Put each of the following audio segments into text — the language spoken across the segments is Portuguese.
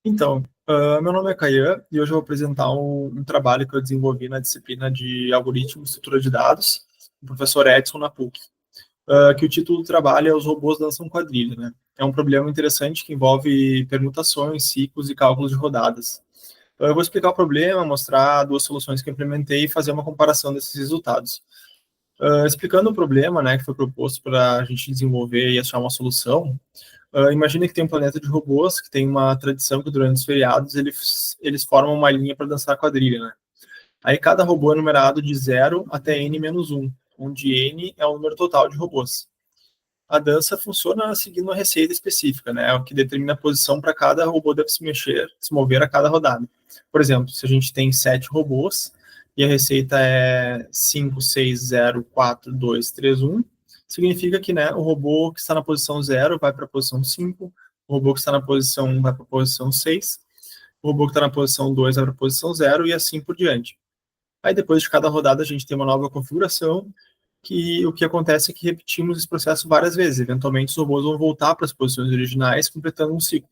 Então, meu nome é Caian e hoje eu vou apresentar um trabalho que eu desenvolvi na disciplina de Algoritmo e Estrutura de Dados, com o professor Edson na PUC, que o título do trabalho é Os Robôs Dançam Quadrilha, né? É um problema interessante que envolve permutações, ciclos e cálculos de rodadas. Eu vou explicar o problema, mostrar duas soluções que eu implementei e fazer uma comparação desses resultados. Explicando o problema, né, que foi proposto para a gente desenvolver e achar uma solução, imagina que tem um planeta de robôs que tem uma tradição que durante os feriados eles formam uma linha para dançar a quadrilha, né? Aí cada robô é numerado de 0 até n-1, onde n é o número total de robôs. A dança funciona seguindo uma receita específica, né? O que determina a posição para cada robô deve se mover a cada rodada. Por exemplo, se a gente tem 7 robôs e a receita é 5, 6, 0, 4, 2, 3, 1, significa que, né, o robô que está na posição 0 vai para a posição 5, o robô que está na posição 1 vai para a posição 6, o robô que está na posição 2 vai para a posição 0 e assim por diante. Aí depois de cada rodada a gente tem uma nova configuração, que o que acontece é que repetimos esse processo várias vezes. Eventualmente os robôs vão voltar para as posições originais, completando um ciclo.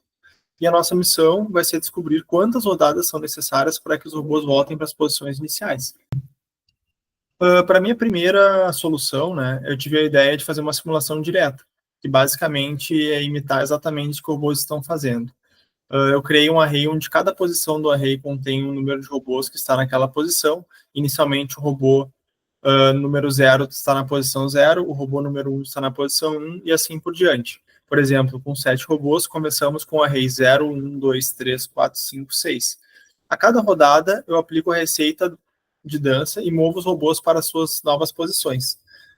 E a nossa missão vai ser descobrir quantas rodadas são necessárias para que os robôs voltem para as posições iniciais. Para a minha primeira solução, né, eu tive a ideia de fazer uma simulação direta, que basicamente é imitar exatamente o que os robôs estão fazendo. Eu criei um array onde cada posição do array contém um número de robôs que está naquela posição. Inicialmente, o robô número 0 está na posição 0, o robô número 1 está na posição 1 e assim por diante. Por exemplo, com 7 robôs, começamos com o array 0, 1, 2, 3, 4, 5, 6. A cada rodada, eu aplico a receita de dança e movo os robôs para suas novas posições.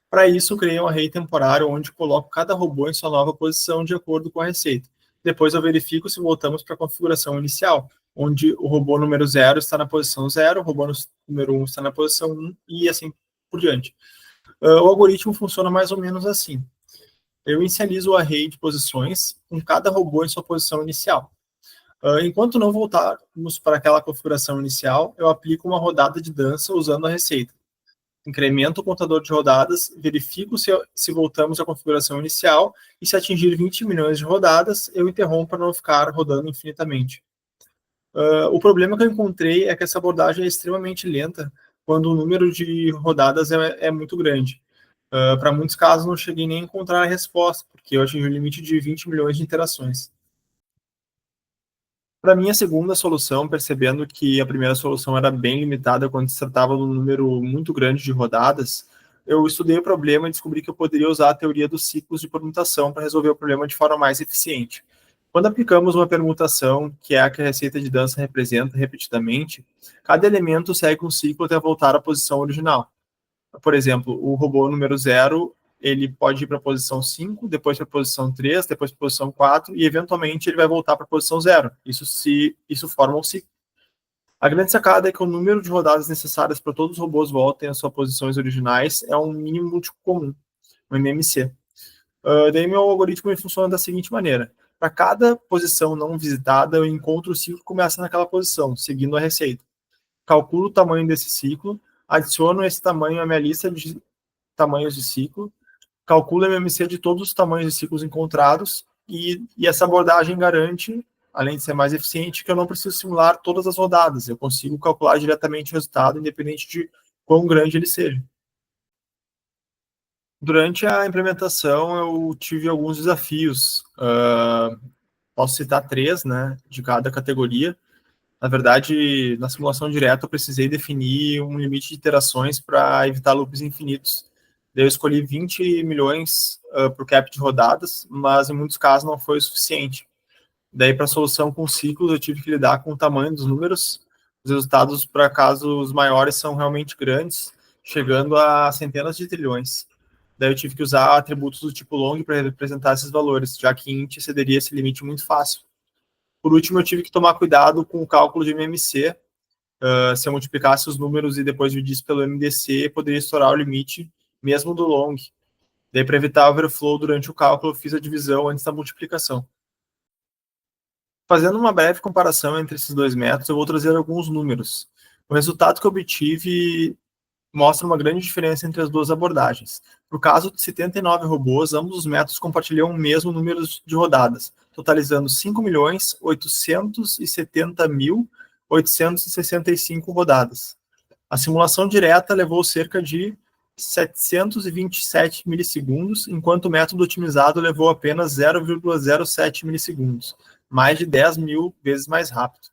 Para isso, criei um array temporário onde coloco cada robô em sua nova posição de acordo com a receita. Depois eu verifico se voltamos para a configuração inicial, onde o robô número 0 está na posição 0, o robô número 1 está na posição 1 e assim por diante. O algoritmo funciona mais ou menos assim. Eu inicializo o array de posições com cada robô em sua posição inicial. Enquanto não voltarmos para aquela configuração inicial, eu aplico uma rodada de dança usando a receita. Incremento o contador de rodadas, verifico se voltamos à configuração inicial e se atingir 20 milhões de rodadas, eu interrompo para não ficar rodando infinitamente. O problema que eu encontrei é que essa abordagem é extremamente lenta quando o número de rodadas é muito grande. Para muitos casos, não cheguei nem a encontrar a resposta, porque eu atingi o limite de 20 milhões de interações. Para mim, a segunda solução, percebendo que a primeira solução era bem limitada quando se tratava de um número muito grande de rodadas, eu estudei o problema e descobri que eu poderia usar a teoria dos ciclos de permutação para resolver o problema de forma mais eficiente. Quando aplicamos uma permutação, que é a que a receita de dança representa repetidamente, cada elemento segue um ciclo até voltar à posição original. Por exemplo, o robô número 0, ele pode ir para a posição 5, depois para a posição 3, depois para a posição 4, e eventualmente ele vai voltar para a posição 0. Isso forma um ciclo. A grande sacada é que o número de rodadas necessárias para todos os robôs voltem às suas posições originais é um mínimo múltiplo comum, um MMC. Daí meu algoritmo funciona da seguinte maneira. Para cada posição não visitada, eu encontro o ciclo que começa naquela posição, seguindo a receita. Calculo o tamanho desse ciclo, adiciono esse tamanho à minha lista de tamanhos de ciclo, calculo a MMC de todos os tamanhos de ciclos encontrados e essa abordagem garante, além de ser mais eficiente, que eu não preciso simular todas as rodadas, eu consigo calcular diretamente o resultado, independente de quão grande ele seja. Durante a implementação, eu tive alguns desafios. Posso citar 3, né, de cada categoria. Na verdade, na simulação direta, eu precisei definir um limite de iterações para evitar loops infinitos. Daí eu escolhi 20 milhões para o cap de rodadas, mas em muitos casos não foi o suficiente. Daí, para a solução com ciclos, eu tive que lidar com o tamanho dos números. Os resultados para casos maiores são realmente grandes, chegando a centenas de trilhões. Daí eu tive que usar atributos do tipo long para representar esses valores, já que int excederia esse limite muito fácil. Por último, eu tive que tomar cuidado com o cálculo de MMC. Se eu multiplicasse os números e depois dividisse pelo MDC, poderia estourar o limite, mesmo do long. Daí, para evitar overflow durante o cálculo, eu fiz a divisão antes da multiplicação. Fazendo uma breve comparação entre esses dois métodos, eu vou trazer alguns números. O resultado que eu obtive mostra uma grande diferença entre as duas abordagens. No caso de 79 robôs, ambos os métodos compartilham o mesmo número de rodadas, totalizando 5.870.865 rodadas. A simulação direta levou cerca de 727 milissegundos, enquanto o método otimizado levou apenas 0,07 milissegundos, mais de 10 mil vezes mais rápido.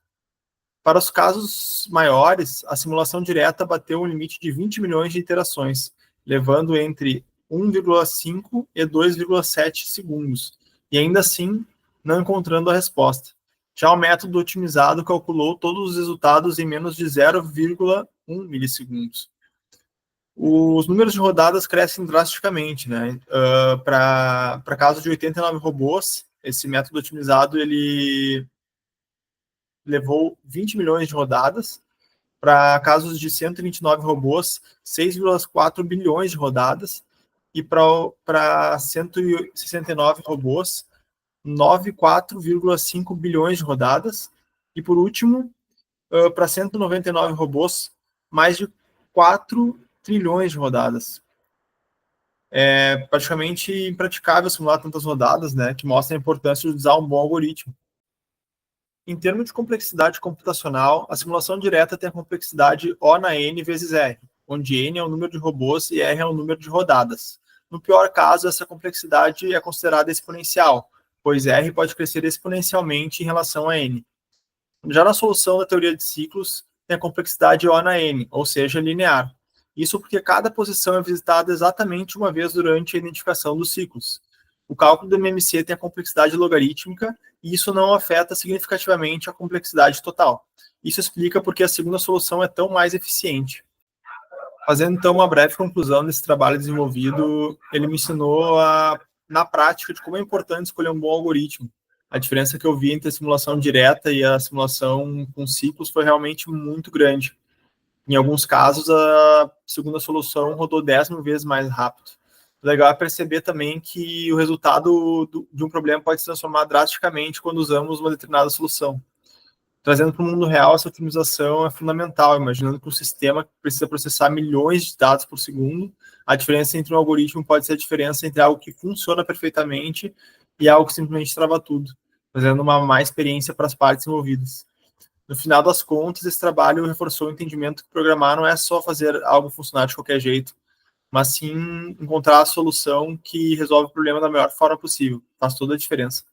Para os casos maiores, a simulação direta bateu um limite de 20 milhões de iterações, levando entre 1,5 e 2,7 segundos, e ainda assim não encontrando a resposta. Já o método otimizado calculou todos os resultados em menos de 0,1 milissegundos. Os números de rodadas crescem drasticamente, né? Para casos de 89 robôs, esse método otimizado ele levou 20 milhões de rodadas. Para casos de 129 robôs, 6,4 bilhões de rodadas. E para 169 robôs, 94,5 bilhões de rodadas. E por último, para 199 robôs, mais de 4 trilhões de rodadas. É praticamente impraticável simular tantas rodadas, né, que mostra a importância de usar um bom algoritmo. Em termos de complexidade computacional, a simulação direta tem a complexidade O na N vezes R, onde N é o número de robôs e R é o número de rodadas. No pior caso, essa complexidade é considerada exponencial, pois R pode crescer exponencialmente em relação a N. Já na solução da teoria de ciclos, tem a complexidade O na N, ou seja, linear. Isso porque cada posição é visitada exatamente uma vez durante a identificação dos ciclos. O cálculo do MMC tem a complexidade logarítmica e isso não afeta significativamente a complexidade total. Isso explica porque a segunda solução é tão mais eficiente. Fazendo então uma breve conclusão desse trabalho desenvolvido, ele me ensinou na prática de como é importante escolher um bom algoritmo. A diferença que eu vi entre a simulação direta e a simulação com ciclos foi realmente muito grande. Em alguns casos, a segunda solução rodou 10 mil vezes mais rápido. O legal é perceber também que o resultado de um problema pode se transformar drasticamente quando usamos uma determinada solução. Trazendo para o mundo real, essa otimização é fundamental, imaginando que um sistema precisa processar milhões de dados por segundo, a diferença entre um algoritmo pode ser a diferença entre algo que funciona perfeitamente e algo que simplesmente trava tudo, fazendo uma má experiência para as partes envolvidas. No final das contas, esse trabalho reforçou o entendimento que programar não é só fazer algo funcionar de qualquer jeito, mas sim encontrar a solução que resolve o problema da melhor forma possível. Faz toda a diferença.